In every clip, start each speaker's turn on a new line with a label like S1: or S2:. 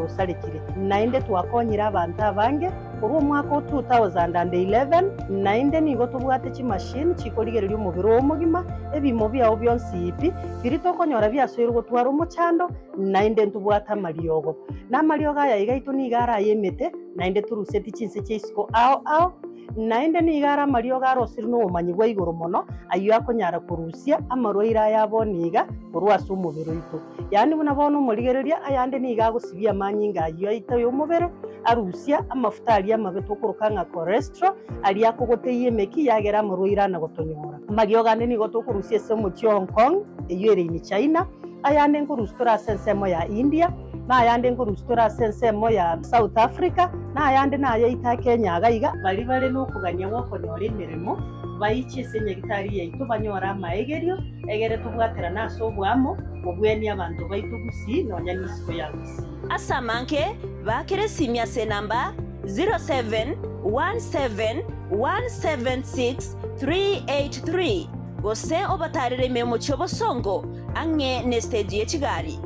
S1: usalikire nainde twakonyira abantu abange kuri mwaka 2011 nainde nigo tubwate chi machine chikorigereria omubiri omugima ebimo byao byonsi ipi biritokonyora byaswire gutwara omuchando nainde ntubwata mariogo na mariogo aya igaitu nigara yemete nainde turuseti chinse cheisiko ao nainde nigara mariogo arosiri no omanyi bwa igoro mono ayo akonyara kurusia amarwaira yaboniga kurwasa omubiri itu yani buna bono murigereria ayande niga gusibia manyinga ayo itayo omubiri arusia amafuta ali amabeto kurukanga cholesterol ali akogoteye meki yagera amarwaira na gotonyora mariogo ande nigo tokurusia semo chi Hong Kong eyere ni China ayande ngurustora sensemo ya India na ayande ngurustora sensemo ya South Africa na ayande na ayita Kenya agaiga bali no kuganya wako nyore mirimo baichi senyegitari yaitu banyora maegerio egere tubwatera naso bwamo obweni abantu baitu gusi nonya nisiko ya gusi
S2: asamanke bakere simya se namba 0717176383 gose obatarire memo chobosongo ange nesteji echigari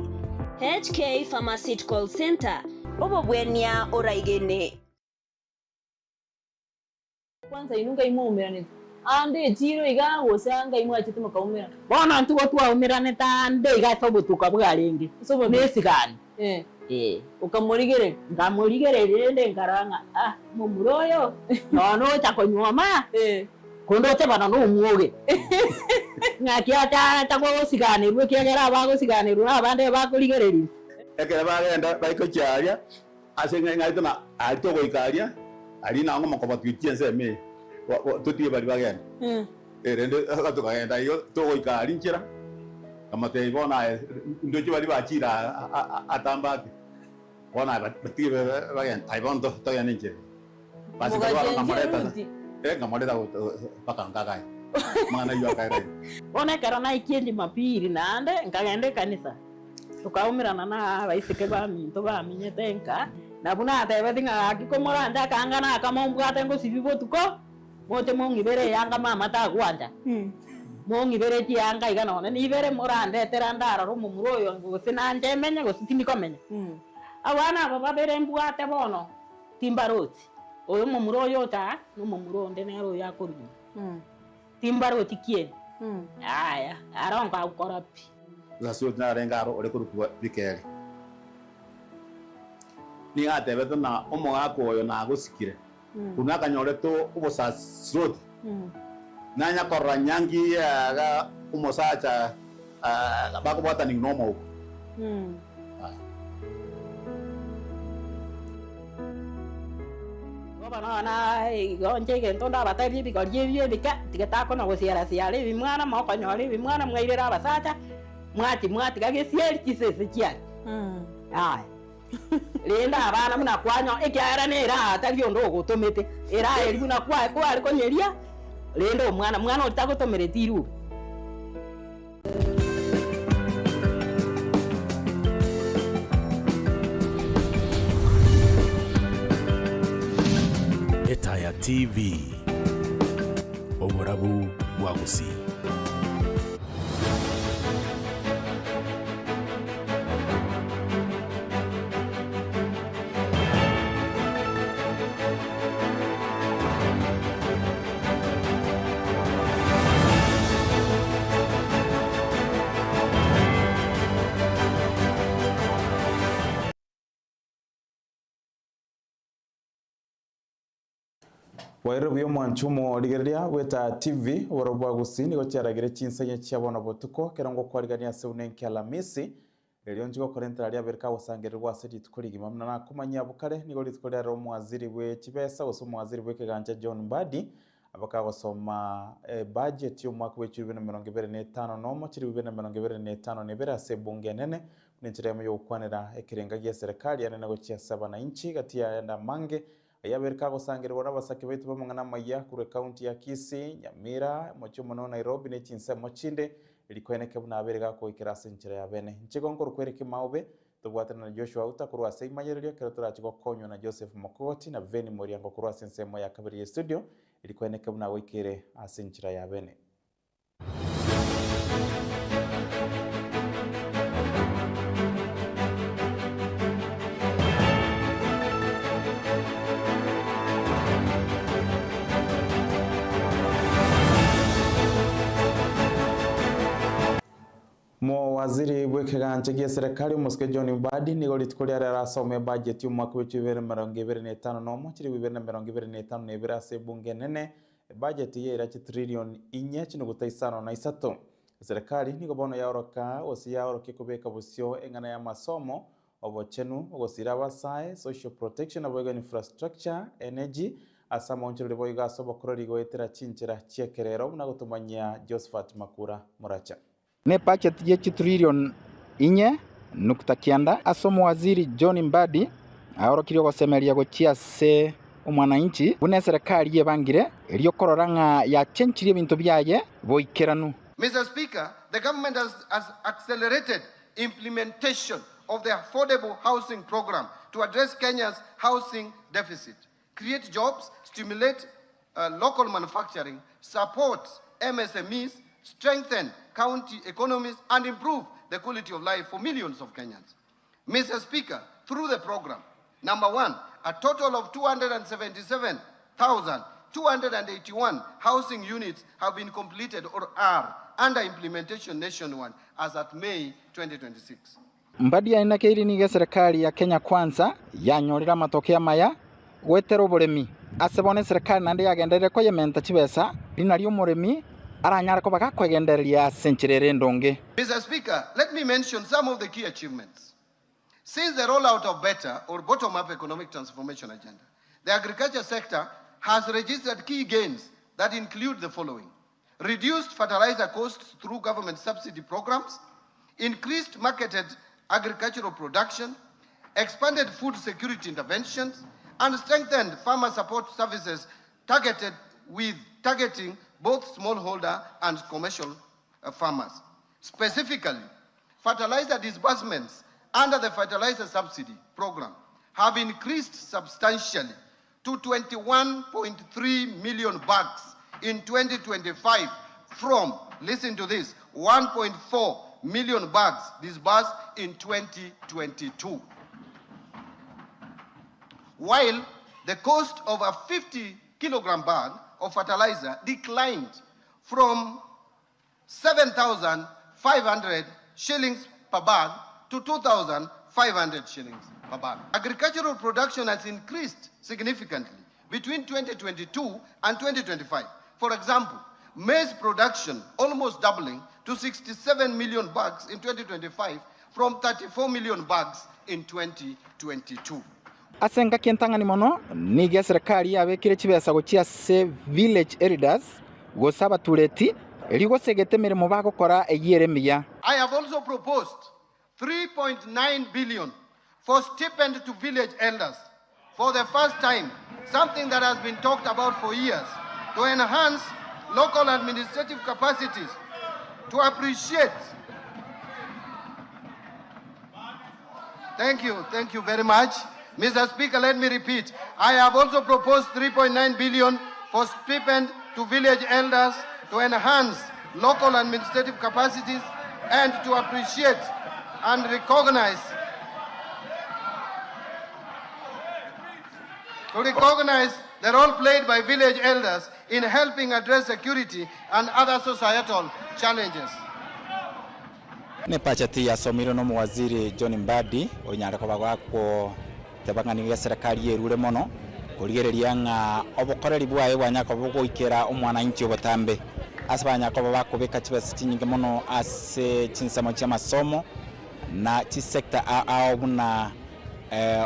S2: HK Pharmaceutical Center obobwenia oraigene
S3: kwanza inunga imumirane ande jiro iga gosanga imwa chituma kaumira
S1: bona ntugo twaumira tande iga tobutuka bwaringi
S3: sobo
S1: nesigani
S3: ukamurigere
S1: ngamurigere rende ngaranga mumuroyo no chakonyoma kondote bana no umwoge ngakia ta kwa sigani rwe kiagera bago sigani rwe abande bakurigereri
S4: ekera bagenda baiko charia asenga ngaitona alito goikaria ali na ngoma kwa tuchense me tutie bali bagenda rende akatugenda iyo to goikari nchira kama te bona ndoje bali bachira atambaki bona batie bagenda ai bondo to ya ninche basi kwa kamareta kamareta pakangakai mana yo kai
S1: bona karona ikiendi mapiri nande ngagende kanisa tukaumirana na baisike ba minto ba minyetenka na buna atebetinga akikomora nda kangana akamombwate ngo sibibo tuko mote mongibere yanga mama ta gwanja mongibere ti yanga igana ni ibere morande terandara ro mumuroyo ngo sinanje menye ngo sitini komenya abana baba bere mbwate bono timbaroti oyo mumuroyo ta no mumuronde nero yakori timbaroti kie aya aronga ukораpi
S4: Lasu na rengaro ore kurukuwa bikere ni atebete na omo akoyo na gusikire kuna kanyore to ubosasrot nanya korra nyangi ga umosacha bakubata ni nomo bana na gonje gento nda batari bigorye bika tigetako na gosiara siale bimwana mo kanyore bimwana mwairera basacha mwati gagesieri kisese kiali Linda abana muna kwanyo ekyara nera atari ondo gotomete era eri muna kwa ariko nyeria lendo mwana utagotomere tiru
S5: Etaya TV Oborabu Wagusi
S6: Wairo byo mwanchumo ligeria weta TV warobwa gusini gocheragire Chinsa Inye chabona botuko kerongo kwarigania se Eunenkio Alhamisi lelio njigo korenta ali aberka wasangirirwa seti tukurigima mna kumanya bukare nigo litkolera omwaziri we chibesa oso mwaziri we keganja John Mbadi abaka gosoma budget yo mwaka we 2025 nomo 2025 nebera se bunge nene ninchiremo yo kwanira ekirenga gya serikali yana gochia saba na inchi gati ya enda mange ayaberka gosangirwa n'abasake baitu bamungana maya kure county ya Kisii Nyamira mochumo no Nairobi ne Chinsa mochinde ilikweneke buna aberga ko ikirase nchira ya bene nchigongo Erick Maobe tubwatana na Joshua utakurwa seimanyererio keratura chiko konyo na Joseph Mokoti na Veni Moriango kurwa sensemo ya kabiri studio ilikweneke buna wikire asinchira ya bene. Waziri bw'ekiganja gya serikali Muske John Mbadi nigo ritikuria rasome budget y'umwaka wa 2025 no kiri 2025 ase bunge nene budget yera trillion 4.53 serikali nigo bono yaoroka yaoroke kubeka busyo engana ya masomo obochenu ogosira abasae social protection abo infrastructure energy asama onchero boy gaso bokorori goetera chinchera chiekerero na gutumanya Josephat Makura Muracha
S7: ne budget ye trillion 4.9 asomo waziri John Mbadi aorokirio gosemeria gochia se omwananchi bune serikali yebangire elio kororanga ya chenchirie bintu byaye boikeranu.
S8: Mr. Speaker, the government has accelerated implementation of the affordable housing program to address Kenya's housing deficit, create jobs, stimulate local manufacturing, support MSMEs, strengthen county economies, and improve the quality of life for millions of Kenyans. Mr. Speaker, through the program, number one, a total of 277,281 housing units have been completed or are under implementation nationwide as at May 2026.
S7: Mbadi aina keiri niga serikali ya Kenya Kwanza yanyorira matokea maya gwetera oboremi asebone serikali nande yagendere ko yementa chibesa linari omoremi aranyara ko bagakwegenderia senchirere ndonge.
S8: Mr. Speaker, let me mention some of the key achievements. Since the rollout of better or bottom-up economic transformation agenda, the agriculture sector has registered key gains that include the following: reduced fertilizer costs through government subsidy programs, increased marketed agricultural production, expanded food security interventions, and strengthened farmer support services targeting both smallholder and commercial farmers. Specifically, fertilizer disbursements under the fertilizer subsidy program have increased substantially to 21.3 million bags in 2025 from, listen to this, 1.4 million bags disbursed in 2022. While the cost of a 50-kilogram bag of fertilizer declined from 7,500 shillings per bag to 2,500 shillings per bag. Agricultural production has increased significantly between 2022 and 2025. For example, maize production almost doubling to 67 million bags in 2025 from 34 million bags in 2022.
S7: Asenga kientangani mono niga serikali yabekire chibesa gochia se village elders gosaba tuleti eligo segete mirimo bagokora eyeremia.
S8: I have also proposed 3.9 billion for stipend to village elders for the first time, something that has been talked about for years, to enhance local administrative capacities, to appreciate. Thank you very much. Mr. Speaker, let me repeat. I have also proposed 3.9 billion for stipend to village elders to enhance local administrative capacities and to appreciate and recognize the role played by village elders in helping address security and other societal challenges.
S7: Ne pachati ya somiro no waziri John Mbadi onyara ko bagwako tebangani ya serikali yerure mono kurigereria nga obokoreri bwaye bwanyako bwogoikera omwananchi obotambe asabanya ko bakobeka chibesi chinyinge mono ase chinsamo cha masomo na chi sector aobuna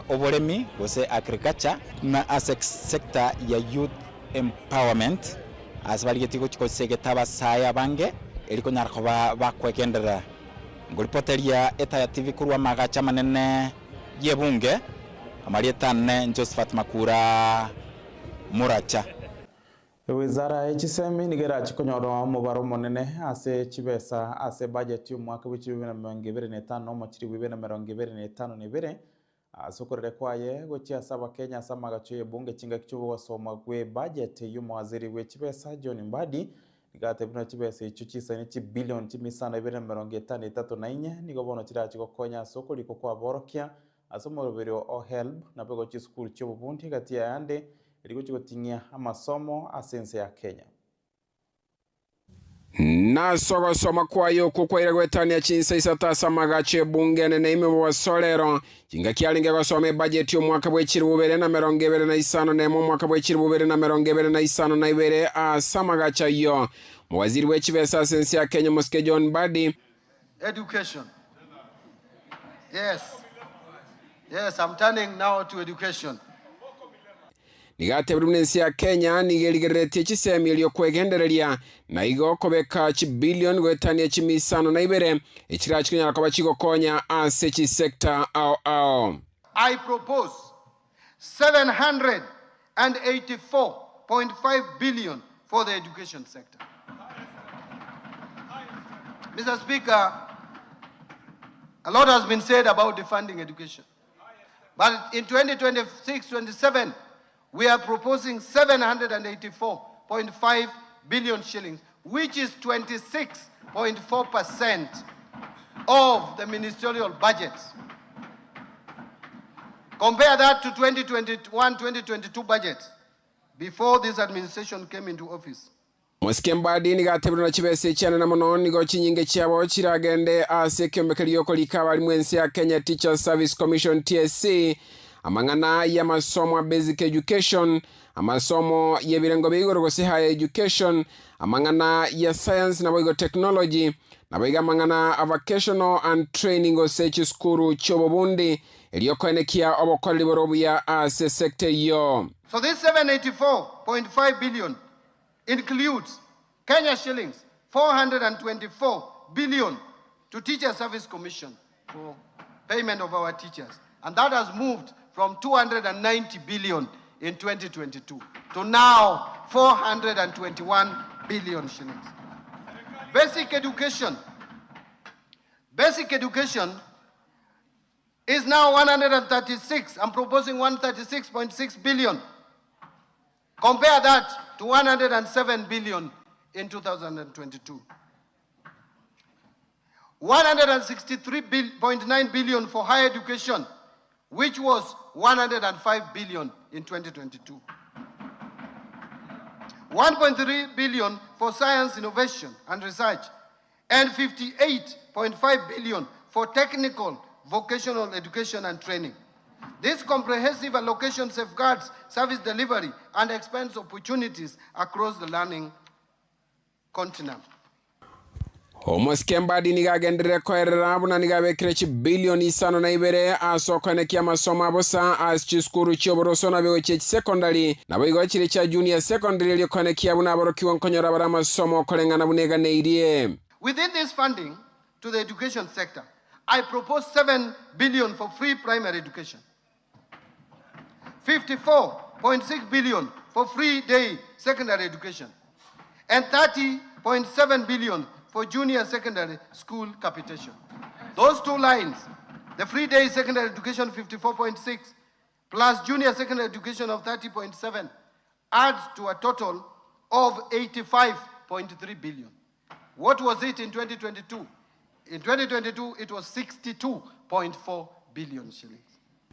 S7: oboremi gose agriculture na ase sector ya youth empowerment asabali getiko chikosegeta basaya bange eliko nyarako bakwegendera ngolipoteria eta ya TV kurwa magacha manene yebunge amalietane Josephat Makura Muracha.
S6: Wizara ya chisemi nigera chikonyoro mubaro monene ase chibesa ase budget y'umwaka w'2025 no machiri w'2025 nibere asokorere kwaye gochia saba Kenya sama gachuye bunge chinga kichubo wasoma gwe budget y'umwaziri w'echibesa John Mbadi nigatebuna chibesa ichuchisa ni billion chimisana 2054 nigo bono chirachi gokonya soko liko kwa borokia asomo biro o help na pego chi school chobo bunti gatia yande liko chigotingia amasomo asense ya Kenya.
S9: na sogo soma kwayo kukwaire gwetania Chinsa isatasa magache bunge nene ime wasolero jinga kialinge gosome budget yo mwaka bwechiri bubere na merongo ebere na isano na emo mwaka bwechiri bubere na merongo ebere na isano na ibere samagacha yo mwaziri wechibesa sensi ya Kenya Muske John Badi.
S8: Education. Yes, I'm turning now to education.
S9: Nigate brunensi ya Kenya nigeligerete chisemi iliyo kwegenderelia na igo kobeka chibilion gwetania chimisano na ibere ichirachi kunyala kwa bachiko konya asechi sekta ao.
S8: I propose 784.5 billion for the education sector. Mr. Speaker, a lot has been said about defunding education. But in 2026-27, we are proposing 784.5 billion shillings, which is 26.4% of the ministerial budgets. Compare that to 2021-2022 budget before this administration came into office.
S9: Muskembadi nigatebero na chibese cyane na mono nigo chinyinge cyabo kiragende asekembekeli yoko likabali mwensi ya Kenya Teacher Service Commission TSC amangana ya masomo basic education, amasomo yebirengo bigorogose higher education, amangana ya science na boigo technology na boiga amangana vocational and training osechi skuru chobobundi eliyokoenekia obokoli borobu ya ase sector yo.
S8: So this 784.5 billion includes Kenya shillings 424 billion to Teacher Service Commission for payment of our teachers. And that has moved from 290 billion in 2022 to now 421 billion shillings. Basic education is now 136. I'm proposing 136.6 billion. Compare that to 107 billion in 2022. 163.9 billion for higher education, which was 105 billion in 2022. 1.3 billion for science, innovation and research, and 58.5 billion for technical, vocational education and training. This comprehensive allocation safeguards service delivery and expands opportunities across the learning continent.
S9: Muskembadi nigagendere koerera abuna nigabekire chibilioni isano na ibere asokonekia masomo abosa achiskuru choboroso na bigo chechi secondary na bigo chiri cha junior secondary lyokonekia abuna aborokiwa nkonyora bara masomo kolengana bunega neirie.
S8: Within this funding to the education sector, I propose 7 billion for free primary education, 54.6 billion for free day secondary education, and 30.7 billion for junior secondary school capitation. Those two lines, the free day secondary education 54.6 plus junior secondary education of 30.7 adds to a total of 85.3 billion. What was it in 2022? In 2022, it was 62.4 billion shillings.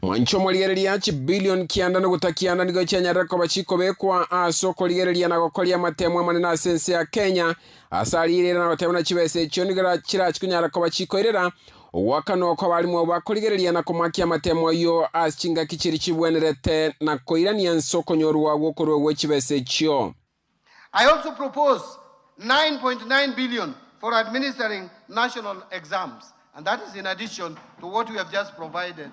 S9: Mwanchomo ligerelia chibilion kianda no gutakiana nigo cyanyarako bachiko bekwa asoko ligerelia na gokolia matemwa manena sense ya Kenya asali na batemwa chibese cyo nigara kirachi kunyarako bachiko irera wakano ko bali mu bakoligerelia na komakia matemwa yo asinga kichiri chibwenerete na koirania nsoko nyorwa gokorwe wechibese cyo.
S8: I also propose 9.9 billion for administering national exams, and that is in addition to what we have just provided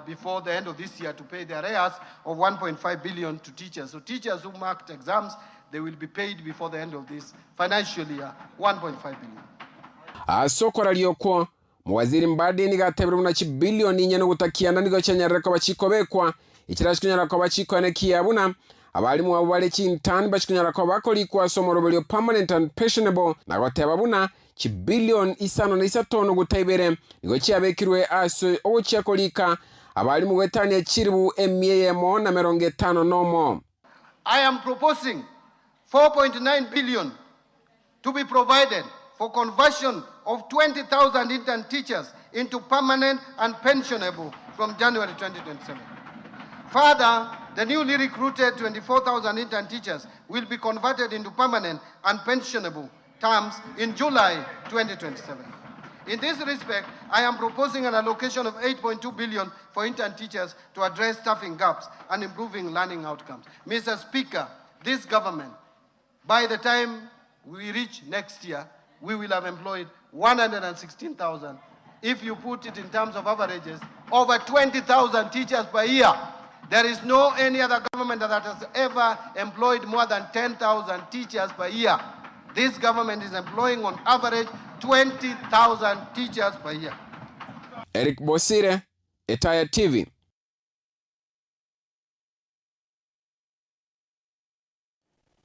S8: before the end of this year to pay the arrears of 1.5 billion to teachers. So teachers who marked exams, they will be paid before the end of this financial year, 1.5 billion.
S9: Asoko ralioko mwaziri Mbadi nigatebera muna chibilioni nyene gutakiana nigo cyanyarako bachiko bekwa ikirashikunyarako bachiko anekia abuna abalimu abo bale chintani bachikunyarako bakoli kwa somorobelio permanent and pensionable na goteba buna chibilion isano na isatono gutaibere nigo cyabekirwe aso owo cyakolika abalimu wetani chiribu emyemo na meronge 5 nomo.
S8: I am proposing 4.9 billion to be provided for conversion of 20,000 intern teachers into permanent and pensionable from January 2027. Further, the newly recruited 24,000 intern teachers will be converted into permanent and pensionable terms in July 2027. In this respect, I am proposing an allocation of 8.2 billion for intern teachers to address staffing gaps and improving learning outcomes. Mr. Speaker, this government, by the time we reach next year, we will have employed 116,000. If you put it in terms of averages, over 20,000 teachers per year. There is no any other government that has ever employed more than 10,000 teachers per year. This government is employing on average 20,000 teachers per year.
S9: Erick Maobe, Etaya TV.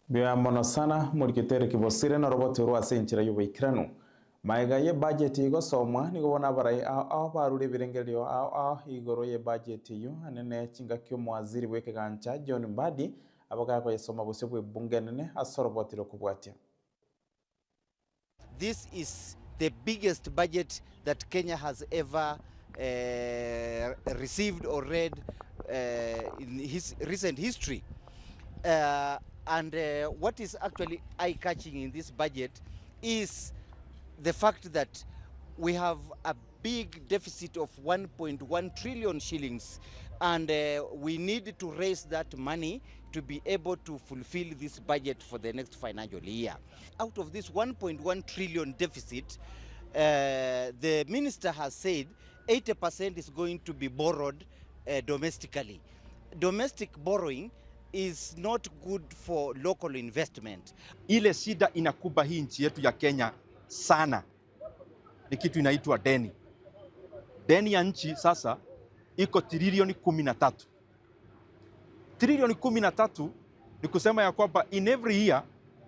S6: Bia mono sana murikitere kibosire na roboti rwa senchira yubaikiranu maiga ye budget igo somwa nigo bona barai a barure birengerio a igoro ye budget yu anene chinga kyo mwaziri weke gancha John Mbadi abaga ko yesoma bose bwe bungenene asorobotiro kubwatia.
S10: This is the biggest budget that Kenya has ever received or read in his recent history. And what is actually eye-catching in this budget is the fact that we have a big deficit of 1.1 trillion shillings, and we need to raise that money to be able to fulfill this budget for the next financial year. Out of this 1.1 trillion deficit, the minister has said 80% is going to be borrowed domestically. Domestic borrowing is not good for local investment.
S11: Ile shida inakuba hii nchi yetu ya Kenya sana ni kitu inaitwa deni. Deni ya nchi sasa iko trilioni 13. Trilioni 13 ni kusema ya kwamba in every year,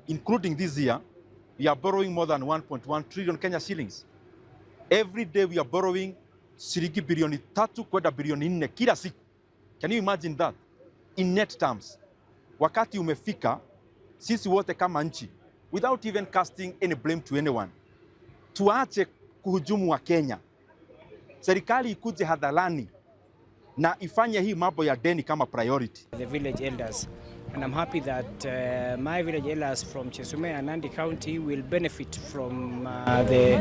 S11: including this year, we are borrowing more than 1.1 trillion Kenya shillings. Every day we are borrowing shilingi bilioni 3 kwenda bilioni 4 kila siku. Can you imagine that? In net terms, wakati umefika sisi wote kama nchi, without even casting any blame to anyone, tuache kuhujumu wa Kenya. Serikali ikuje hadharani na ifanye hii mambo ya deni kama priority.
S12: The village elders, and I'm happy that my village elders from Chesume and Nandi County will benefit from the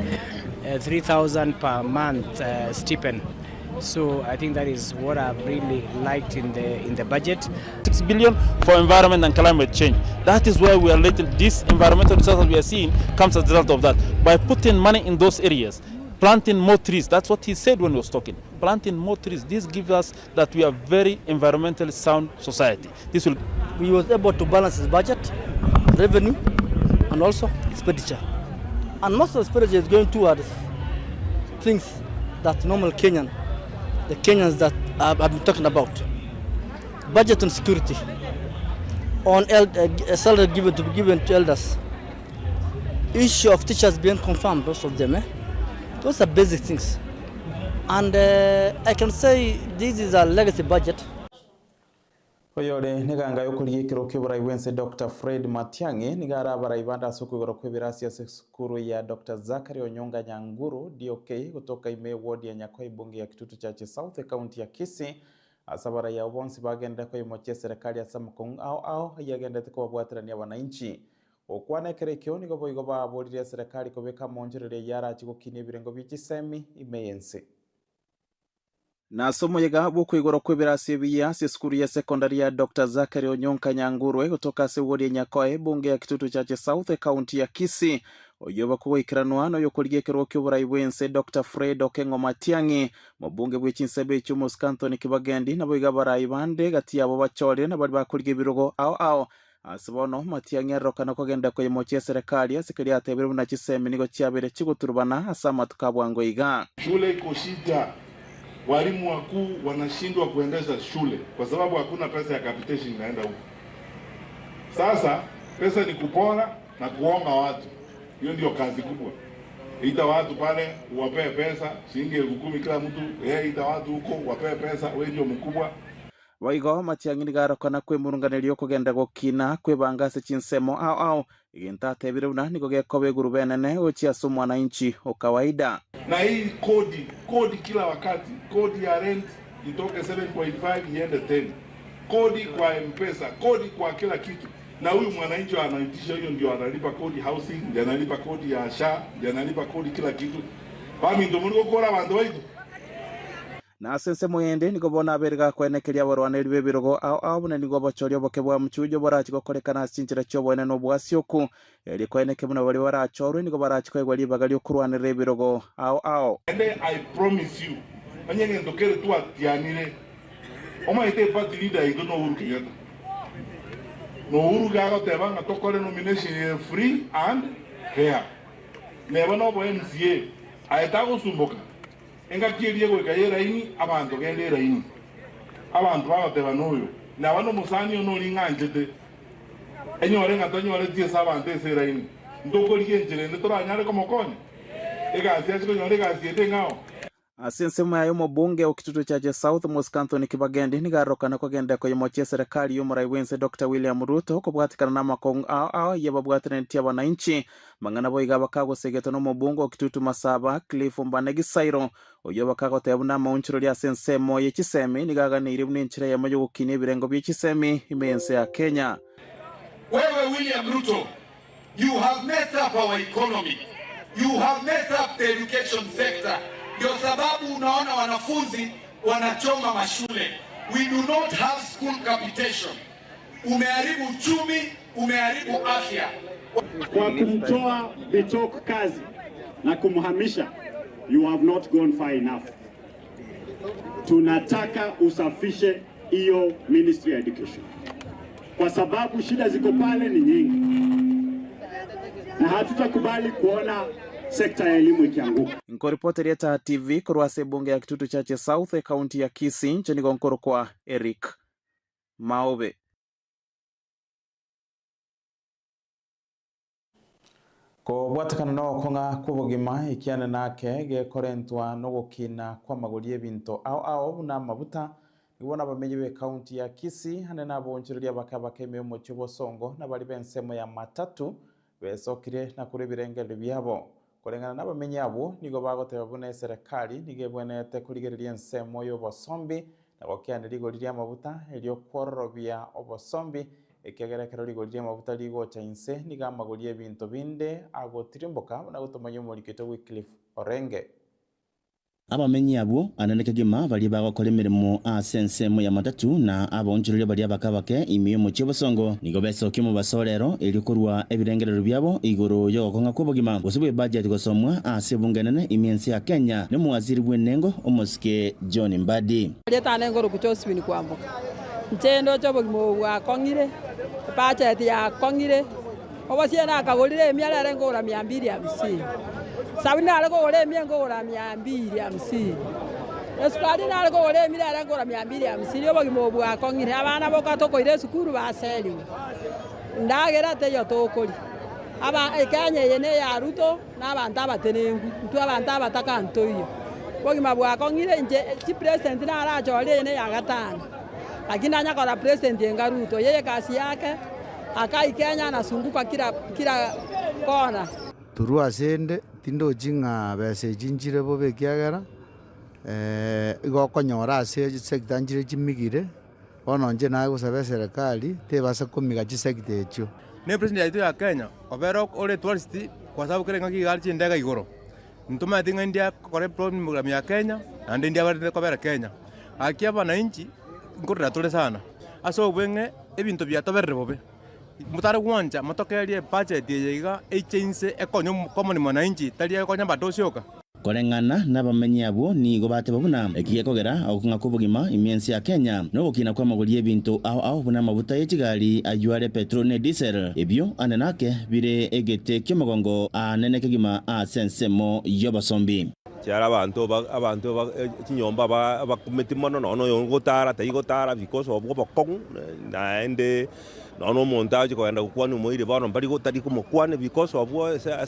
S12: 3,000 per month stipend. So I think that is what I've really liked in the budget.
S13: 6 billion for environment and climate change. That is where we are related. This environmental disaster we are seeing comes as a result of that. By putting money in those areas, planting more trees. That's what he said when he was talking. Planting more trees. This gives us that we are very environmentally sound society. This will.
S14: We was able to balance his budget, revenue, and also expenditure. And most of the expenditure is going towards things that normal Kenyan, the Kenyans that I've been talking about. Budget on security, on salary given to elders, issue of teachers being confirmed, most of them. Those are basic things. And I can say this is a legacy budget.
S6: Oyore niganga yokuriye kirokyo baraiwense Dr. Fred Matiang'i nigara baraibanda sokugoro kwebirasi ya sekuru ya Dr. Zakari Onyonga Nyanguru DOK kutoka ime ward ya Nyakoi bunge ya Kitutu Chache South County ya Kisii asabara ya ubonsi bagenda kwa imoche serikali ya Samkong au yagenda tiko bwatirania wananchi okwana kerekyo nigo boigo baborire serikali kobeka monjerere yara chigukini birengo bichisemi imeyense na somo yega bwo kwigoro kwebirasi biya sekuru ya secondary ya Dr. Zakari Onyonga Nyanguru kutoka sewodi ya Nyakoi bunge ya Kitutu Chache South County ya Kisii oyoba kuwikiranwa no yokuriye kirokyo buraiwense Dr. Fred Okengo Matiang'i mubunge bw'Chinsebe cy'Umus Canton Kibagendi nabo igabaraibande gati yabo bachore na bari bakuriye birogo au asibono Matiang'i arokana kugenda ko yemoche serikali asikiri atebere buna chiseme nigo cyabere kiguturubana asama tukabwango iga
S15: shule iko shida. Walimu wakuu wanashindwa kuendesha shule kwa sababu hakuna pesa ya capitation inaenda huko. Sasa pesa ni kupora na kuomba watu. Hiyo ndio kazi kubwa. Ita watu pale uwapee pesa shilingi 10,000 kila mtu, ita watu huko wapee pesa, wewe ndio mkubwa.
S6: Waigo Matiang'i nigarokana kwemurunganiryo kugenda gukina kwebangase chinsemo au igenta tebire buna niko gekobe gurubenene ochia sumu wananchi o kawaida.
S15: Na hii kodi kila wakati, kodi ya rent itoke 7.5 iende 10. Kodi kwa M-Pesa, kodi kwa kila kitu. na huyu mwananchi anaitisha hiyo ndio analipa kodi housing, ndio analipa kodi ya SHA, ndio analipa kodi kila kitu. Bami ndo muri gukora abantu baitu.
S6: Na sense moyende niko bona berga kwenekeria barwaneri bebirogo au na nigo bachorio bokebwa mchujo barachi gokorekana cinjira cyo bone no bwasyoku eri kweneke muna bari barachorwe niko barachi kwegwa libagali okurwanira ebirogo au.
S15: And I promise you anyenge ndokere tu atianire oma ite party leader ido no Uhuru Kenyatta. No Uhuru gago tebanga tokore nomination free and fair. Neba no bo MCA aetago sumboka. Enga kirie gwekayera ini abantu gendera ini. Abantu babateba noyo. Na bano musani ono linganjete. Enyore ngatonyore tie sabante sera ini. Ndokori kenjere ntoranyare komokonye. Ega siacho nyore gasiete ngao.
S6: Asense mwayo mobunge okitutu cha South Muskanthoni Kibagendi nigarokana kwa genda ko yomoche serikali yomurai wense Dr. William Ruto ko bwatikana na makong yababwatene ntia bananchi mangana boiga bakago segeto no mobunge okitutu Masaba Cliff Mbanegi Sairo oyo bakago tebuna maunchiro lya sense moye Kisemi nigaga ni irimu nchira ya moyo gukine birengo bya Kisemi imense ya Kenya.
S16: Wewe William Ruto, you have messed up our economy. You have messed up the education sector. Ndio sababu unaona wanafunzi wanachoma mashule. We do not have school capitation. Umeharibu uchumi, umeharibu afya.
S17: Kwa kumtoa Bitok kazi na kumhamisha, you have not gone far enough. Tunataka usafishe hiyo Ministry of Education. Kwa sababu shida ziko pale ni nyingi. Na hatutakubali kuona sekta ya elimu ikianguka.
S6: Nkoripoti ya TV kurwase bunge ya kitutu chache South County ya Kisii nchini Gonkoro kwa Erick Maobe. Ko bwatakana no konga kubogima ikiana nake gekorentwa no gukina kwa maguri ebinto au na mabuta ibona bamenye be county ya Kisii hane nabonchiria bakabakeme mu cyobosongo nabali bensemo ya matatu besokire na kuri birengero byabo korengana nabamenye abo nigo bagoteba bune serikali nigebwenete kurigereria nsemo yo bosombi na gokiana ligo lya mabuta elyo kororobia obosombi ekegerekero ligo lya mabuta ligo chainse nigamaguri ebinto binde agotirimboka na gutomanya umurikito Wycliffe Orenge.
S18: Abamenyi abo ananekegema bali bagakora emirimo asensemo ya matatu na abonjirire bali abakabake imiyomo cy'obosongo nigo besoke mu basolero elikorwa ebirengerero byabo igoro yo konga kubogima gusubwe budget gosomwa asebungenene imiensi ya Kenya ne muwaziri bwenengo omosike John Mbadi
S19: leta nengo rukuchosibini kwambuka ntendo cy'obogimo bwa kongire budget ya kongire obasiena akagolire emyalere ngora 250 Sabina algo ole miengo ora 250. Esukari na algo ole milere ngora 250 yo bagimo bwa kongire abana boka tokoire sukuru baseli. Ndagera te yo tokori. Aba ekanye yene ya Ruto na abantu abatenengu. Ntu abantu abataka ntoyo. Bagimo bwa kongire nje chi president na aracho ole yene ya gatano. Lakini anya kwa president yenga Ruto yeye kasi yake akai Kenya na sunguka kila kona.
S20: Turua sende tindo jinga bese jinjire bobe kiagara igokonyora ase sector njire jimigire ononje nago sabe serikali tebasa komiga ji sector echo
S21: ne president ya Kenya obero ole tourist kwa sababu kile ngaki galchi ndega igoro ntuma tinga India kore program ya Kenya and India bari ko bera Kenya akia bana inchi ngorra tole sana aso bwenge ebinto bya toberre bobe mutare gwanja matokerie budget yega echinse ekonyo common mwananchi talia konya batosyoka
S18: korengana nabamenye abo nigo bate babuna ekiyekogera okunga kubugima imiensi ya Kenya no gukina kwa maguri ebinto aho buna mabuta y'ekigali ayuare petrol ne diesel ebyo ananake bire egete kyomagongo anenekegima asensemo yobasombi
S22: cyara abantu kinyomba bakumetimano no yongotara tayigotara because of bokong na ende no montage ko enda kwanu moire bano bali gotari ko mokwane because of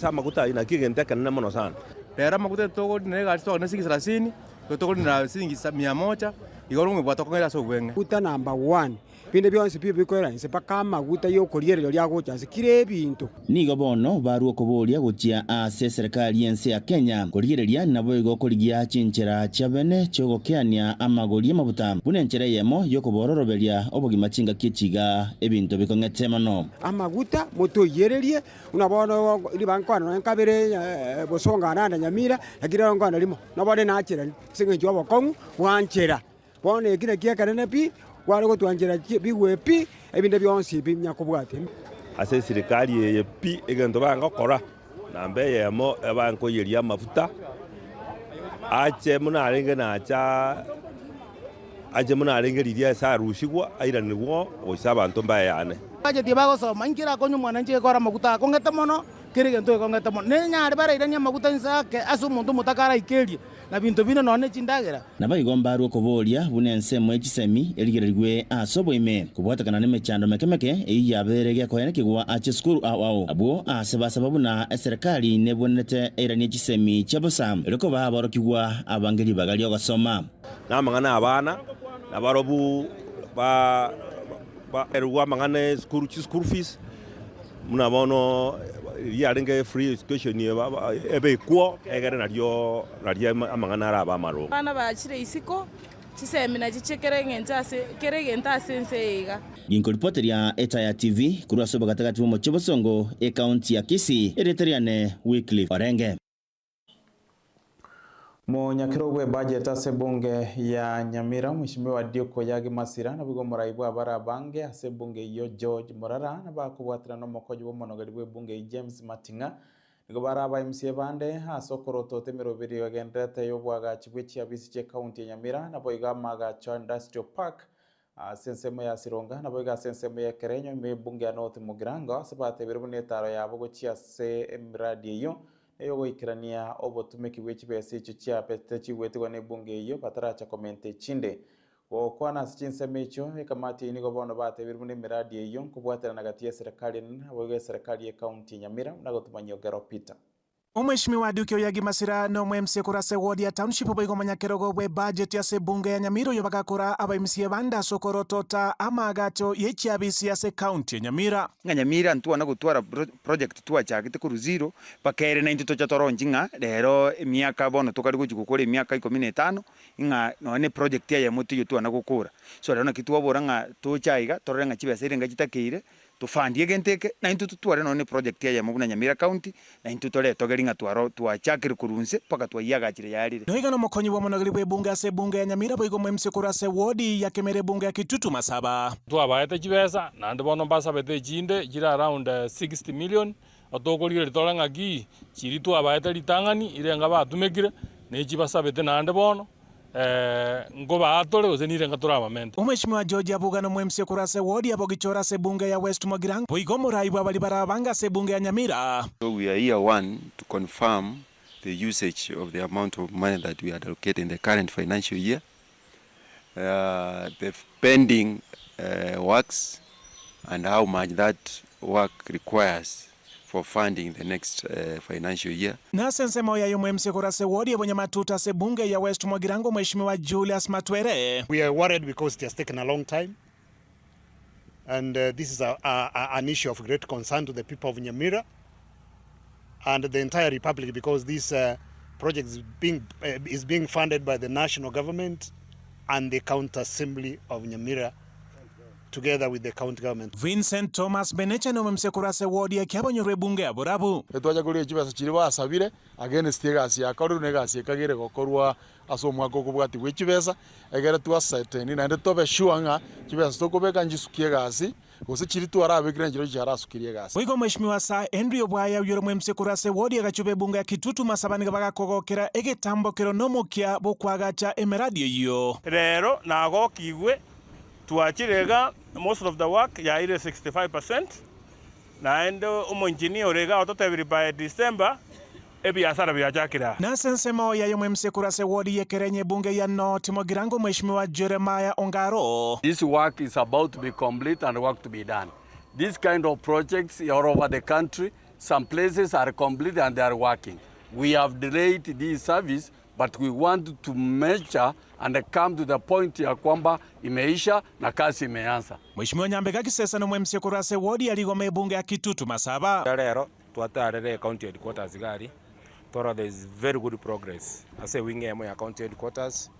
S22: sa makuta ina kigente kana mono sana
S21: era makuta togo ne gali to na 30 to togo na 100 igorunge bwatokongera so gwenge
S2: Maguta number 1 binde byonse byo bikoranse paka maguta yo kurierero lya gochase kire bintu
S18: nigo bono baruo kuburia guchia ase serikali yense ya Kenya kurigereria nabo igokurigia chinchera chabene chogokeania amagorie mabuta bunenchera yemo yokubororoberia obugima chinga kichiga ebintu bikongete mono
S2: amaguta moto yererie unabona libankwana nkabere bosonga na Nyamira agira ngwana limo nabone nachera singe jobo kongu wanchera bone kire kiakarene pi wale ko twanjira biwepi ebinde byonsi binyakubwate
S22: ase serikali ye pi egento banga kora nambe yemo ebanko yeria mafuta ache muna renge na cha aje muna renge liria sa rushigwa airanirwo osaba ntomba yane
S3: aje tibago so mankira konyu mwananchi kora maguta kongeta mono kirigento kongeta mono nenya bara iranya maguta nsake asu muntu mutakara ikerie na bintu bino none chindagera
S18: nabaigomba ruo kuburia bunense mwegisemi eligererwe asoboime kubwatakana nemechando mekemeke eyaberege koyene kigwa ache skuru awao abo sababu na serikali nebonete eranie gisemi chabosam reko babaro kigwa abangeli bagali ogasoma
S22: namangana abana nabarobu ba erwa mangane school fees muna bono yaringe free education ebe kwa egere naryo amangana araba maro
S23: bana bachire isiko chisemina chichekerenge ntase kerege ntase nseiga
S18: Ginko reporter ya Etaya TV kurwa soba katakati mu Chibosongo county ya Kisii Eritreane Weekly Orenge
S6: Munyakirogwe budget ase bunge ya Nyamira Mheshimiwa Dioko Yagi Masira na bigo muraibu abara bange ase bunge yo George Morara na bakubwatira no mokoje bo monogalibwe bunge James Matinga nigo baraba MCA bande asokoroto temero biri yagendete yo bwaga kibwechi abisi che county ya Nyamira na boiga maga cha industrial park sensemo ya Sironga na boiga sensemo ya Kerenyo me bunge ya North Mugiranga sabate birubune taro yabo gochia se emiradi yo eyo ikirania obotumeki wechibese cyo cyapete chiwetegwa ne bunge yo pataracha komente chinde wo kwana Chinsa mecho ekamati nigo bono bate birumune miradi yo kubwatana nagati ya serikali na serikali ya county Nyamira nagotumanyo gero Peter
S24: Mheshimiwa Dioko Yagi Masira no MCA kurase ward ya township boigo manyakerogo we budget ya se bunge ya Nyamira yo bakakora aba MCA banda sokorotota amagato yechiabisi ya se county Nyamira
S25: Nyamira ntwana gutwara project twa chagite ku ruziro bakere 90 tocha toronjinga rero emyaka bono tukari gukora emyaka 15 inga none project ya muti yo twana gukura so rero nakitwa boranga tochaiga torenga chibese renga chitakire tufandie genteke na into tutware none project ya muguna Nyamira county na into tole togeringa twaro twachakire kurunse paka twayagachire yarire
S24: noiga no mokonyi wa monogiribwe bunge ase bunge ya Nyamira boigo mwemse kurase wodi ya Kemere bunge ya Kitutu Masaba
S26: twabaete chibesa nande bono mbasa bete chinde jira around 60 million otogorire toranga gi chiri twabaete litangani irenga batumekire ne chibasa bete nande bono ngoba atole ozenire ngaturaba mente
S24: Mheshimiwa George Abugano mwemse kurase wodi abogichora se bunge ya West Mogirang boigo muraibu abali barabanga se bunge ya Nyamira.
S27: So we are here one to confirm the usage of the amount of money that we are allocated in the current financial year, the pending works and how much that work requires for funding the next financial year.
S24: Na sensemo ya mwemse kurase wodi abonye matuta se bunge ya West Mogirango Mheshimiwa Julius Matwere.
S28: We are worried because it has taken a long time and this is an issue of great concern to the people of Nyamira and the entire republic because this project is being funded by the national government and the county assembly of Nyamira together with the county government.
S24: Vincent Thomas Benecha no msekurase wodi ya kyabonyore bunge aborabu.
S29: Etwaja kuri ekibasa kiri basabire against egasi akaru negasi ekagere gokorwa aso mwako kubwati wechibesa egere twasete na ndobe shuanga kibesa tokobeka njisukie gasi gose kiri twarabikira njiro cyarasukirie gasi.
S24: Boigo Mheshimiwa Sa Henry Obwaya uyoro msekurase wodi ya gachube bunge ya Kitutu Masabani bagakogokera egetambokero nomukia bokwagacha emeradi yo.
S26: Rero nago kigwe tuachirega most of the work ya ile 65% na endo engineer rega ototebiri by December ebiasara byachakira
S24: na sensemo ya mwemse kurase wodi yekerenye bunge ya North Mogirango Mheshimiwa Jeremiah Ongaro.
S30: This work is about to be complete and work to be done. This kind of projects all over the country, some places are complete and they are working. We have delayed this service but we want to measure and come to the point ya kwamba imeisha na kazi imeanza.
S24: Mheshimiwa Nyambega Kisesa no MMC kurase wodi aligome bunge ya Kitutu Masaba.
S1: Lero twatarere county headquarters gari. Toro there is very good progress. Ase winge ya county headquarters.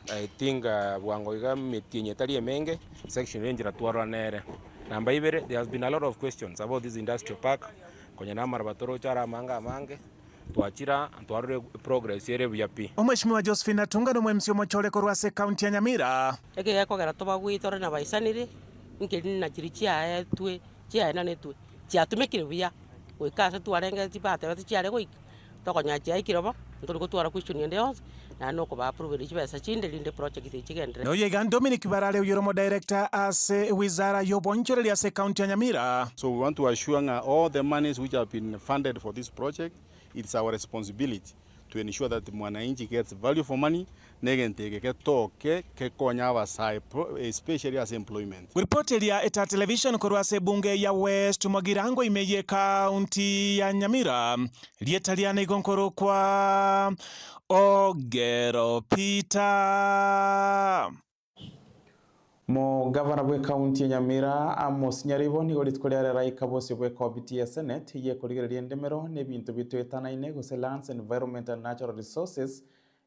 S1: I think wangoiga metinye tali emenge section range na twara nere. Namba ibere there has been a lot of questions about this industrial park. Kwenye namara batoro chara mange. Tuachira twarure progress yere buyapi.
S24: Mheshimiwa Josephine Atunga no MMC mochole korwase county ya Nyamira.
S4: Ege yako gara toba gwitore na baisanire nkeli na chirichia etwe chia na netwe. Chia tumekire buya. Wikase twarenge tibate bati chia rego tokonya chia ikirobo ntuko twara question yende yose na no ko ba approve chibesa chinde linde project ichigendere.
S24: No yegan Dominic Barale uyoromo director ase wizara yobonchore ase county ya Nyamira.
S5: So we want to assure all the monies which have been funded for this project, it's our responsibility to ensure that mwananchi gets value for money, negentege ke toke ke konya wasai, especially as employment.
S24: Ripoti ya Eta Television korwase bunge ya West Mwagirango imeye county ya Nyamira lietaliana igonkoro kwa Ogero Peter.
S6: Mo gavana bwe county ya Nyamira Amos Nyaribo ni golitkolera raika bose bwe committee ya Senate ye kurigereria ndemero ne bintu bitwetana ine go lands, environment and natural resources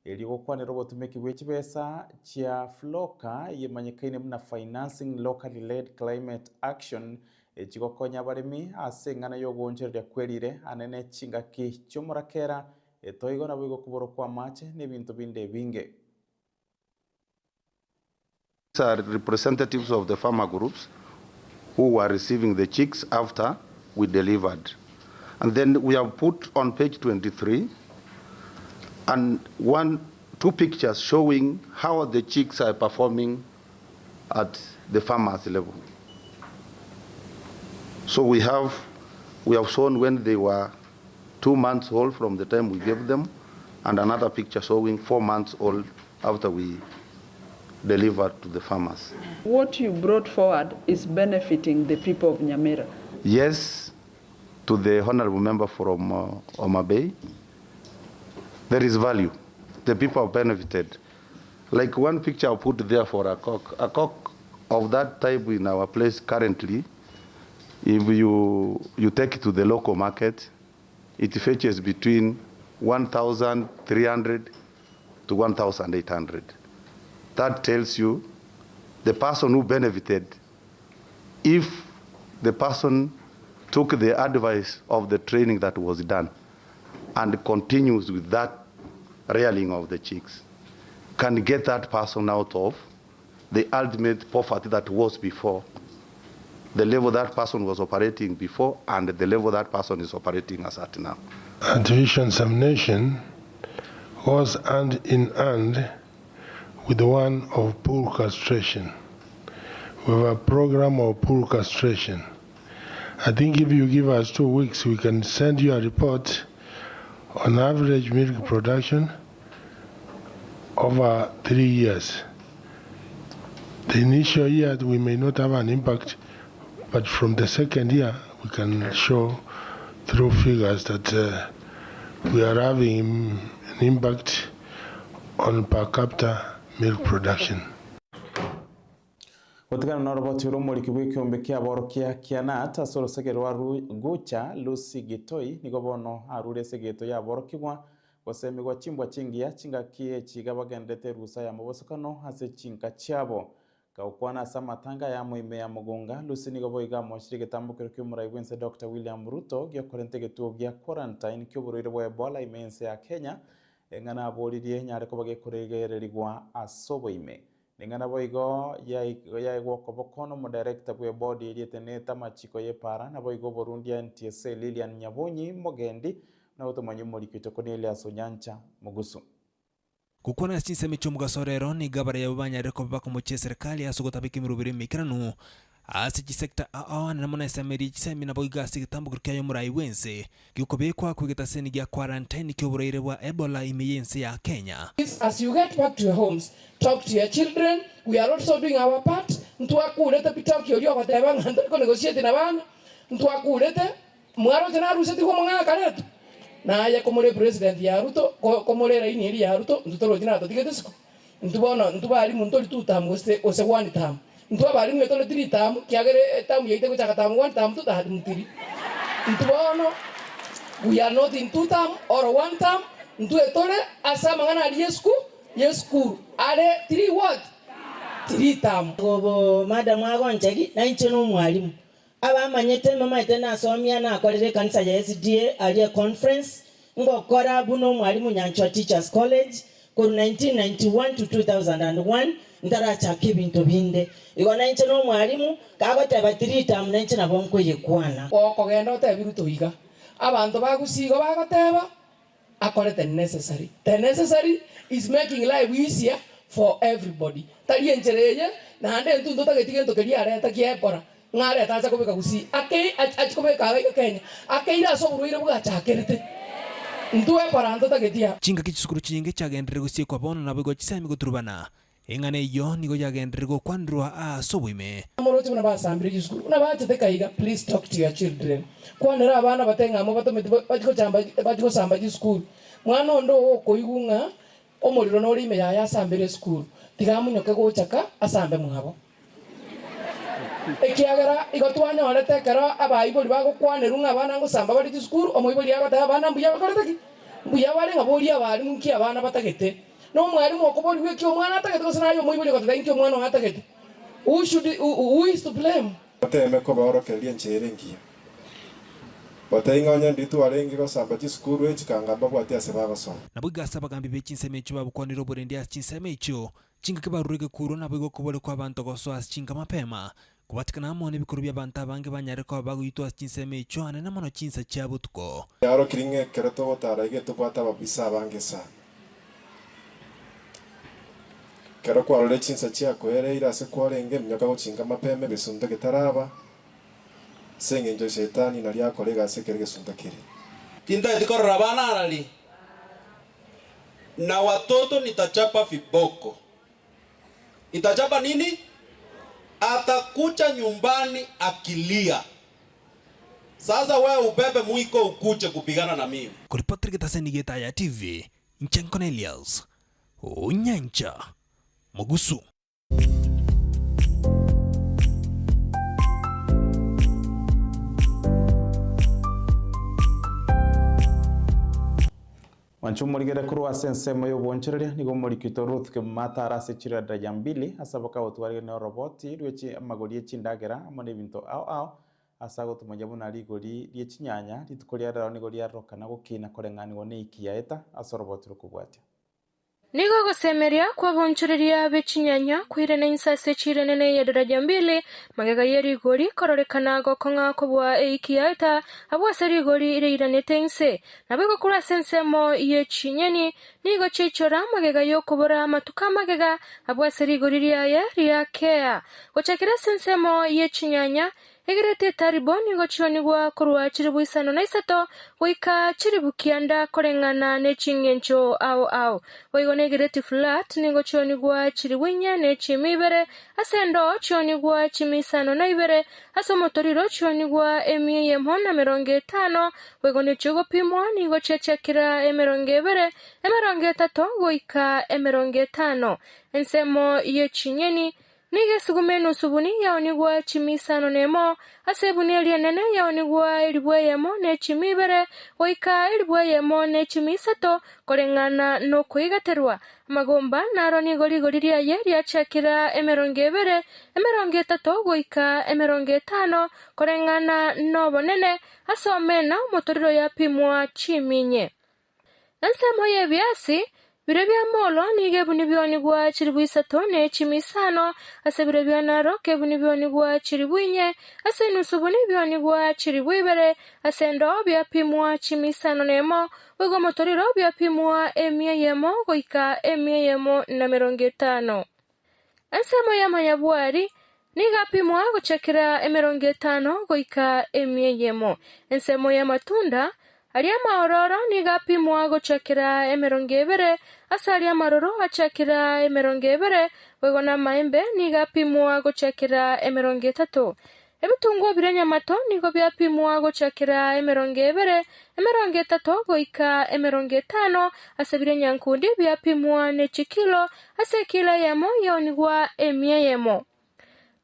S6: eli gokwanira botumeki bwe kibesa chia floka ye manyikaine mna financing locally led climate action echigokonya barimi asengana yo goncherya kwerire anene chingaki chomurakera etoigo na bwo kuboro kwa mache ne bintu binde binge.
S7: Are representatives of the farmer groups who were receiving the chicks after we delivered. And then we have put on page 23 and two pictures showing how the chicks are performing at the farmers level. So we have shown when they were 2 months old from the time we gave them, and another picture showing 4 months old after we delivered to the farmers.
S8: What you brought forward is benefiting the people of Nyamira.
S7: Yes, to the honorable member from Homa Bay, there is value. The people have benefited. Like one picture I put there for a cock of that type in our place currently, if you take it to the local market, it fetches between 1,300 to 1,800. That tells you the person who benefited, if the person took the advice of the training that was done and continues with that rearing of the chicks, can get that person out of the ultimate poverty that was before, the level that person was operating before and the level that person is operating as at now.
S9: Artificial insemination was hand in hand with the one of pool castration. We have a program of pool castration. I think if you give us 2 weeks, we can send you a report on average milk production over 3 years. The initial year, we may not have an impact, but from the second year, we can show through figures that we are having an impact on per capita milk production.
S6: Watikana na roboti urumuri kibwiki ombekia borokia kianata solo segerwa gucha Lucy Gitoi nigobono arure segeto ya borokibwa wasemi gwa chimbwa chingia chinga kie chiga bagendete rusa ya mabosokano hase chinka chabo kaukwana samatanga ya muime ya mugonga Lucy nigoboiga moshirike tambukiro ky'umurayibwense Dr. William Ruto gyo korentege tuo gya quarantine ky'uburire bwa Ebola imense ya Kenya engana abolirie nyare ko bagekoregererigwa asoboime ningana boigo ya kobokono mo director bwa body yetene tamachiko yepara na boigo Burundi NTSA Lilian Nyabonyi Mogendi na utomanyi muri kwitokoniele asonyancha mugusu
S10: Kukwana Chinsa micho mugasorero ni gabara ya banyare ko bako mu serikali asugotabiki mirubire mikiranu asi sekta awana namona sameri chisemi na boiga sigitambo kurikayo murai wense gikobekwa kwigeta seni ya quarantine kyoburere bwa Ebola imeyense ya Kenya.
S11: As you get back to your homes, talk to your children. We are also doing our part. Ntwakurete pitaki yo batebanga ndiko negotiate na bana. Ntwakurete mwaro tena ruseti ko mwanga kanetu. na ya komore president ya Ruto komore raini eri ya Ruto ntutoro jina to tigete siku ntubona ntubali muntu tutam ose one time ntubali metolo 3 time kiagere time yeite ko chaka time 1 time to da mutiri ntubona we are not in 2 time or 1 time ntutole asa mangana ali yesku ale 3 what 3 time
S2: gobo madam agonjagi na incheno mwalimu abamanyete mama itena asomia na akorere kanisa ya SDA ali conference ngokora buno mwalimu Nyanchwa Teachers College ko 1991 to 2001 ndaracha kibinto binde igona incheno mwalimu kagoteba 3 time na inchena bonko yekwana
S11: okogenda otebiruto higa abantu bagusigo bagoteba akorete necessary. The necessary is making life easier for everybody. Tali enchereye na ande ntundo tagetige ntokeria areta kiepora. Ngare tacha kubeka gusi. Akei achikobeka ga Kenya. Akeira soburuire bugachakerete. Ntuwe para ndo tagetia.
S10: Chinga kichukuru chinge chagendere gusie kwa bono na bego chisemi guturubana. Engane iyo nigo yagendere go kwandrwa asobwime.
S11: Amorochi bana basambire gisukuru. Una bachete kaiga, please talk to your children. Kwanera abana batenga mo batomete bachiko samba gisukuru. Mwana ondo koigunga omoriro no rime ya sambire school. Tigamunyoke gochaka asambe muhabo. Ekiagara igotwanya orete kara abayibori bagokwanerunga abana ngo samba bari gisukuru omoyibori agota abana mbuya bakoretaki. Mbuya bari ngabori abari munki abana batagete. No mwalimu okobori wiki omwana atagete gosana yo moyibori gotata inki omwana atagete. Who is to blame?
S12: Bateme ko baorokeria ncherengia. Bataingonya nditu arengi ko samba gisukuru echikanga babwati ase bagosoma.
S10: Nabugasa bagambi bechinse mecho babukwaniro borendia chinse mecho chinga kibarurege kuro nabigo kubole kwa bantu goso chinga mapema kubatikana amone bikuru bya bantu abange banyare ko baguyitwa chinse mecho ane na mono chinsa chabutuko
S12: yaro kiringe kereto botarage tubata babisa abange sa kero kwa role chinsa chia kwere ira se kwarenge mnyoka gochinga mapeme bisunde gitaraba senge njo shetani na lya kolega sekere gesunda kiri
S13: tinda ndikorora bana arali na watoto nitachapa viboko. Itachapa nini? Atakucha nyumbani akilia. Sasa wewe ubebe mwiko ukuche kupigana na mimi.
S10: Kuripotri kitaseni geta ya TV Nchen Cornelius Onyancha Mogusu.
S6: Wanchumurigere kuru asensemo yo bonchereria nigo murikito Ruth ke matara se chira daraja 2 asabaka otwarige ne roboti rwechi amagorie chindagera amone binto ao asago tumojabu na rigori rie chinyanya litukoria daro nigo ria roka na gukina korengani wone ikiaeta asoroboti rukubwatia
S14: nigo gusemeria kwa bonchereria bechinyanya kwirene insase chirenene ya daraja 2 magega yeri gori kororekana gokonga kobwa eikiaeta abwa seri gori ireiranete nse nabego kura sensemo ye chinyeni nigo chichora magega yo kobora matuka magega abwa seri gori ria kea gochakira sensemo ye chinyanya egerete tariboni gochionigwa kurwa chiribuisano na isato goika chiribukianda korengana ne chingencho ao goigonegerete flat nigo chionigwa chiribuinya ne chimibere asendo chionigwa chimisano na ibere asomotoriro chionigwa emiyemhona 50 goigone chogo pimo nigo chechakira 30 goika 50 ensemo ye chinyeni nige sugumenu subuni yaonigwa chimisano nemo asebuni alienene yaonigwa ilibweyemo ne chimibere oika ilibweyemo ne chimisato korengana no kuigaterwa magomba naro nigoli lyaye lyachakira 30 goika 50 korengana no bonene asomena motoriro yapimwa chiminye ensemo ye byasi Birebya molo nige bunibionigwa chiribuisato ne chimisano ase birebya naro ke bunibionigwa chiribunye ase nusubuni bionigwa chiribuibere ase ndo byapimwa chimisano nemo wego motoriro byapimwa emiyemo goika emiyemo na 50 ansemo ya manyabwari nigapimwa gochekera 50 goika emiyemo ensemo ya matunda Aria maororo nigapimwa gochakira 200 asaria maroro achakira 200 wegona maembe nigapimwa gochakira 300 Ebitungwa biranyamato nigo byapimwa gochakira 20, 30 goika 50 ase biranyankundi byapimwa nechikilo ase kila yamo yonigwa emyeyemo.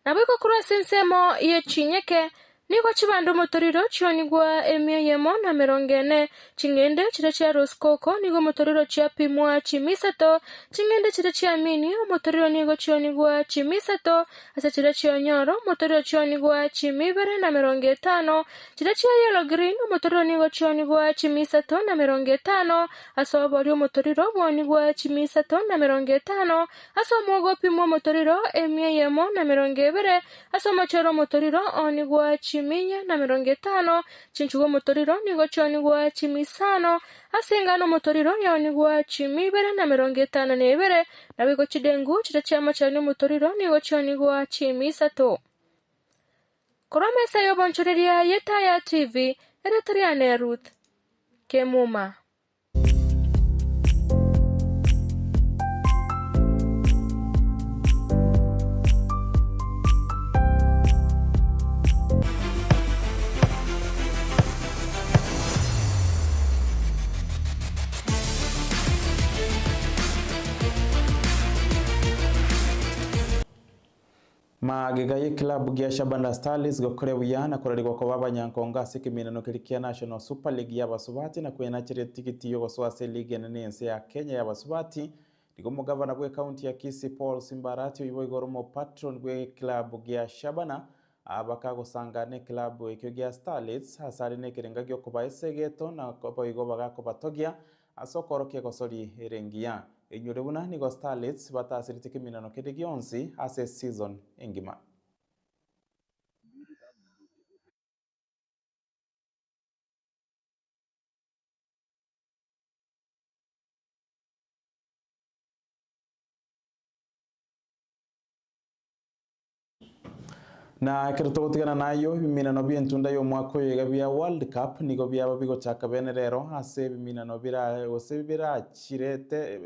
S14: Nabiko kura sensemo ye chinyeke nigo chibandu motoriro chionigwa emyeyemo na 40 chingende chira chia roskoko nigo motoriro chiapimwa chimisato chingende chira chia mini motoriro nigo chionigwa chimisato ase chira chia nyoro motoriro chionigwa chimibere na 50 chira chia yellow green motoriro nigo chionigwa chimisato na 50 aso borio motoriro bonigwa chimisato na 50 aso mogo pimo motoriro emyeyemo na 20 aso machoro motoriro onigwa chiminya na 50 chinchugo motoriro nigo chionigwa chimisano asengano motoriro yonigwa chimibere na 52 nabiko chidengu chitachama chani motoriro nigo chionigwa chimisato. Koromesa yobonchoreria yetaya TV eretoriane Ruth Kemuma.
S6: Magigaye club gya Shabana Stars gokorebuya na korerwa ko babanyankonga sekiminano kirikia National Super League y'abasubati na kwena chire tikiti yo goswase league nenense ya Kenya y'abasubati nigo mugavana bwe county ya Kisii Paul Simbarati uyiboigoromo patron bwe club gya Shabana abakagosangane club ekyo gya Starlets hasari nekerenga gyo kuba esegeto na koboigo bagako batogia asokoroke gosori erengia enyorebuna nigo Starlets batasirite kiminano kede gyonsi ase season engima. Na kiritogotigana nayo biminano by'entunda yo mwako yega bya World Cup nigo byaba bigo chaka benerero ase biminano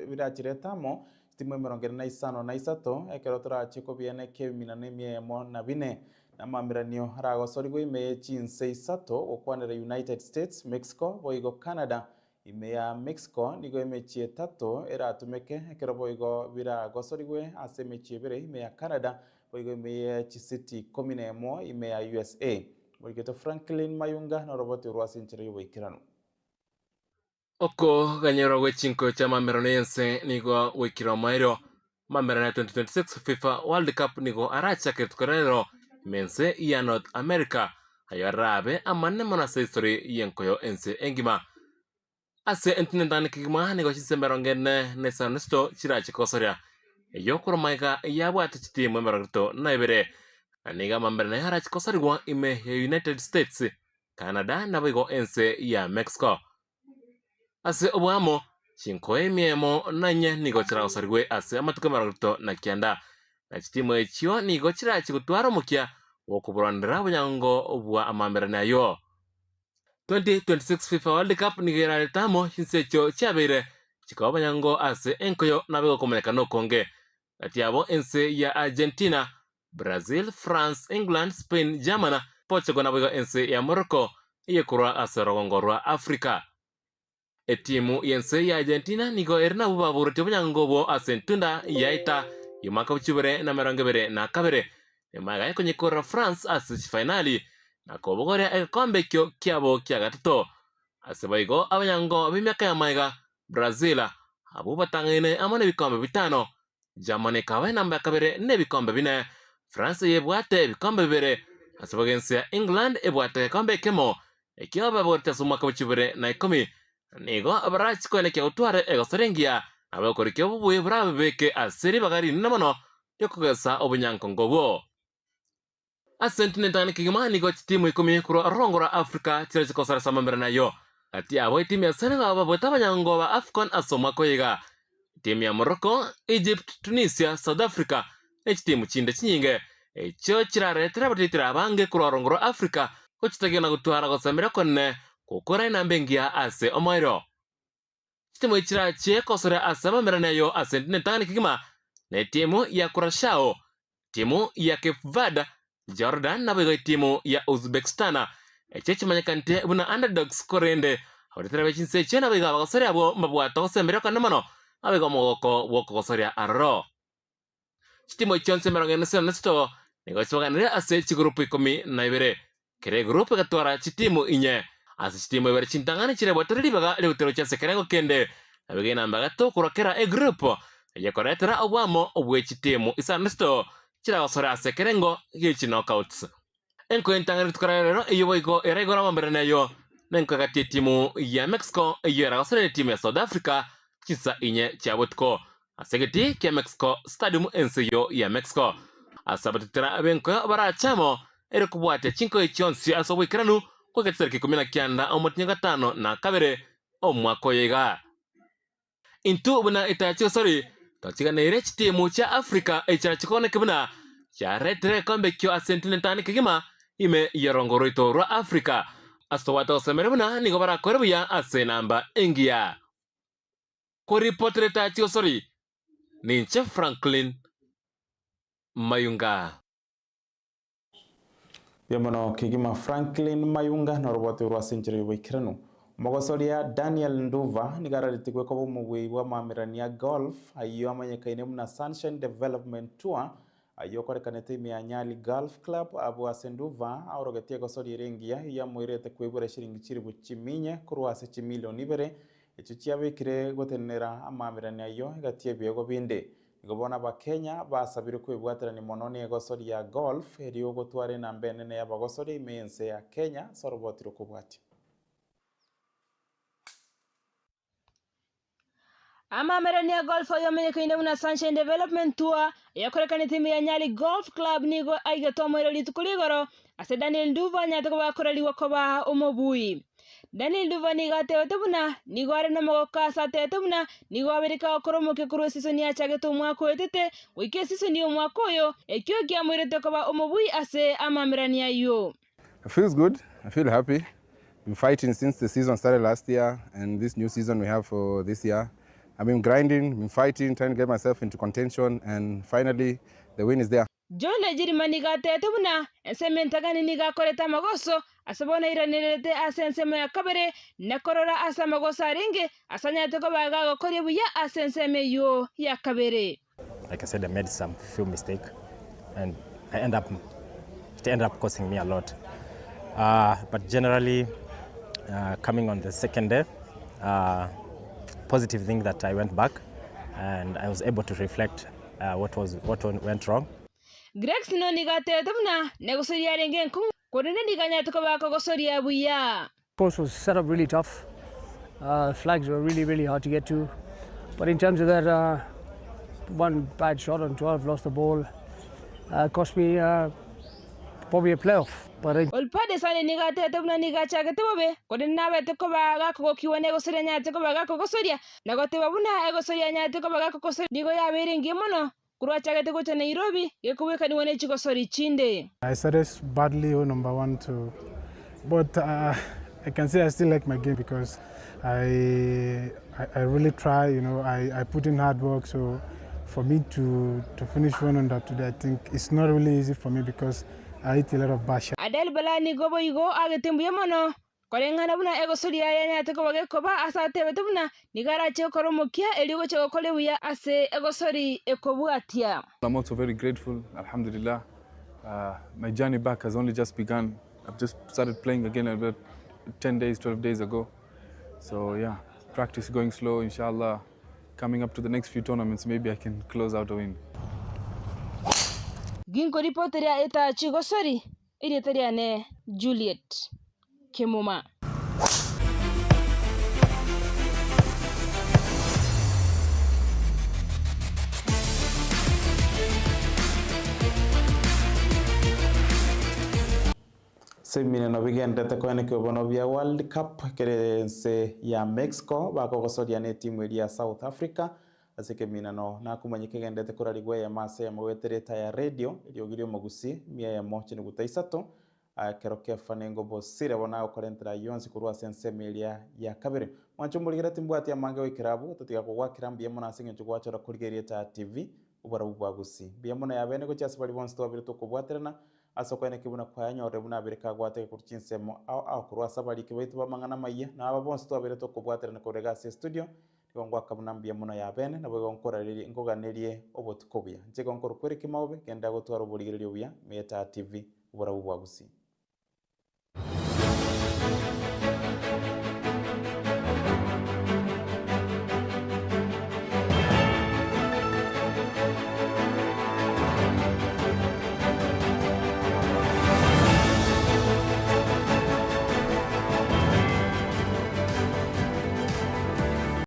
S6: birachiretamo timu 45 ekerotora chiko byene ke biminano emyemo na bine namamiranio haragosorigwe ime Chinsa isato okwanera United States, Mexico, boigo Canada, ime ya Mexico nigo ime chietato eratumeke ekero boigo biragosorigwe ase mechiebere ime ya Canada boigo ime ya Chisiti 11 ime ya USA. Boigeto Franklin Mayunga na roboti urwasinchire yoboikirano.
S3: Oko ganyero wechinko cha mameronense nigo wekiro mairo mamerana 2026 FIFA World Cup nigo aracha ketkorero mense ya North America ayarabe amane monase history yenkoyo ense engima ase entinendani kigma nigo chisemberongene nesanisto chirachi kosoria yokoro maiga yabwate chitimu merogto naibere aniga mamerana harachi kosoriwa ime United States, Canada na bigo ense ya Mexico ase obwamo chinkoe miemo nanye nigo chira osarigwe ase amatuka maragto na kianda na chitimo echio nigo chira chigutwara mukia wokuburandira bunyango obwa amamerana yo 2026 FIFA World Cup nigera tamo chinsecho chabere chikawa bunyango ase enkoyo nabego komenekano konge atiabo ense ya Argentina, Brazil, France, England, Spain, Germany, Portugal nabego ense ya Morocco iyekurwa ase rogongorwa Afrika. Etimu yense ya Argentina nigo erna buba burete bunyangobo asentunda yaita yumaka uchibere na merongebere na kabere emaga konyekora France ase finali na kobogore ekombe kyo kyabo kya gatatu asebaigo abanyango bimyaka ya maiga Brazil abo batangene amane bikombe bitano, Germany kawe namba kabere ne bikombe bine, France yebwate bikombe bibere asebagense ya England ebwate bikombe kemo ekyoba burete sumaka uchibere na 10 nigo abarach kwele ke utware egoserengia abakorike obubuye burabeke aseri bagari namono yokugesa obunyankongo bo asentine kigima nigo timu 10 kuro rongora Afrika chirezi kosara samambera nayo ati abo timu ya Senegal ababota banyango ba Afcon asoma koyiga timu ya Morocco, Egypt, Tunisia, South Africa timu chinde chinyinge echo chiraretera batitira bange kuro rongora Afrika kochitagena gutwara gosamira konne kukora inambengia ase omoiro timu ichira che kosora asama meranayo asentine kigima ne timu ya Kurashao, timu ya Cape Verde Jordan na bigo timu ya Uzbekistan echeche manyakante buna underdogs korende awetera bechinse chena bigo abagosore abo mabwato sembere kanamano abigo mogoko woko gosoria arro chitimo chonse merongene nesto nigo choganire ase chigrupu 12 kere grupu gatwara chitimo inye ase chitimo ibere chintangani chire botoreri baga leutero chase kerengo kende abigena mbagato kurokera grupu yekoretera obwamo obwe chitimo isa nesto chira gosora ase kerengo gichi knockouts enko entangani tukarero iyoboiko eregora mambere nayo nenko gati timu ya Mexico yera gosore timu ya South Africa Chinsa Inye chabotko asegeti kia Mexico stadium enseyo ya Mexico asabatitira abenko barachamo erikubwate chinko ichonsi asobwikiranu kweketsereki 19 omotinga 5 na kabere omwako yega intu buna itachi sorry tachiganire chitimu cha Africa echara chikone kibuna cha retre kombe kyo asentinentani kigima ime yorongoroito ro Africa asowato semerebuna nigo barakorebuya ase namba engia ko reporter tachi sorry ninche Franklin Mayunga
S6: Biamono kigima Franklin Mayunga na robote rwa century wikiranu Mogosoria Daniel Nduva nigarariti kweko bumugwi wa mamirania golf ayo amanyekaine muna Sunshine Development Tour ayo korekanete ya Nyali Golf Club abu asenduva aurogetie gosori rengia ya mwirete kwebura shiringi chiribu chiminye kurwase chimilioni ibere echo chiabikire gotenera amamirania ayo gatie biego binde igobona ba Kenya basabire kwebwaterani mononi egosori ya golf eriyo gotware na mbenene ya bagosori imense ya Kenya sorobotiro kubwati
S14: Amamerania golf yo menyekaine muna Sunshine Development Tour yakorekana timu ya Nyali Golf Club nigo aigatomero litukuligoro ase Daniel Nduva nyateko bakoraliwa koba omobui Daniel Nduva niga teotebuna nigo are na mogoka satetebuna nigo aberika okoromoke kuru season ya chageto mwako etete wike season yo mwako yo ekyo kiamwirete koba omobui ase amamerania yo.
S15: It feels good. I feel happy. Been fighting since the season started last year, and this new season we have for this year. I've been grinding, been fighting, trying to get myself into contention, and finally the win is there.
S14: John Ejirima niga tetebuna ensementagani niga koreta magoso asabona iranirete asenseme ya kabere nakorora asa magoso aringe asanya teko bagago korebu ya asenseme yo ya kabere.
S16: Like I said, I made some few mistakes, and it ended up costing me a lot. But generally, coming on the second day, positive thing that I went back and I was able to reflect what went wrong.
S14: Greg sino niga tetebuna negosoria renge nkum korene niga nyateko bako gosoria buya.
S17: Course was set up really tough. Flags were really hard to get to. But in terms of that, one bad shot on 12, lost the ball, cost me probably a playoff. But
S14: Olpade sane niga tetebuna niga chagete bobe korene nabe teko baga ko kiwane gosoria nyateko baga ko gosoria nagote babuna egosoria nyateko baga ko gosoria nigo ya beringi mono kurwa chagete ko Nairobi yekuweka ni wane chigosori chinde.
S18: I started badly on number 1 too, but I can say I still like my game because I really try, you know, I put in hard work. So for me to finish 1 under today, I think it's not really easy for me because I eat a lot of bash.
S14: Adel balani gobo yugo agetembu yamono korengana buna egosori ya nyateko bage koba asate betubuna nigara che koromokia eligo che kolebuya ase egosori ekobwatia.
S19: I'm also very grateful, alhamdulillah. My journey back has only just begun. I've just started playing again about 10 days, 12 days ago. So yeah, practice going slow, inshallah. Coming up to the next few tournaments, maybe I can close out a win.
S14: Ginko reporteria eta chigosori irietaria ne Juliet Kimuma.
S6: Semine no bigende tekone ke bono via World Cup kerense ya Mexico bako gosoria ne timu ya South Africa asike mina no na kumanyike gende tekorari gwe ya mase ya mwetereta ya radio iliyogirio mugusi mia ya mochi ni gutaisato keroke fanengo bosire bona okorentra yonsi kurwa sensemelia ya kabere mwanchumbuligira timbwati ya mange wikirabu tatiga kugwa kirambi ya mona singe chugwa chora kurigeria ta TV ubara bugwagusi bia mona ya bene ko chasi bali bonsto abiri to kubwaterana asokwene kibuna kwa nyore buna birika gwate ku chinsemo au kurwa sabari kibaitu bamangana maye na aba bonse twabere to kubwatera ne kurega se studio ngwa kabunambia muno ya bene na bwo nkora riri ngoganerie obotukobya njego nkoro kwereka Maobe kenda gutwara uburigirerio buya Meta TV ubura bubwagusi.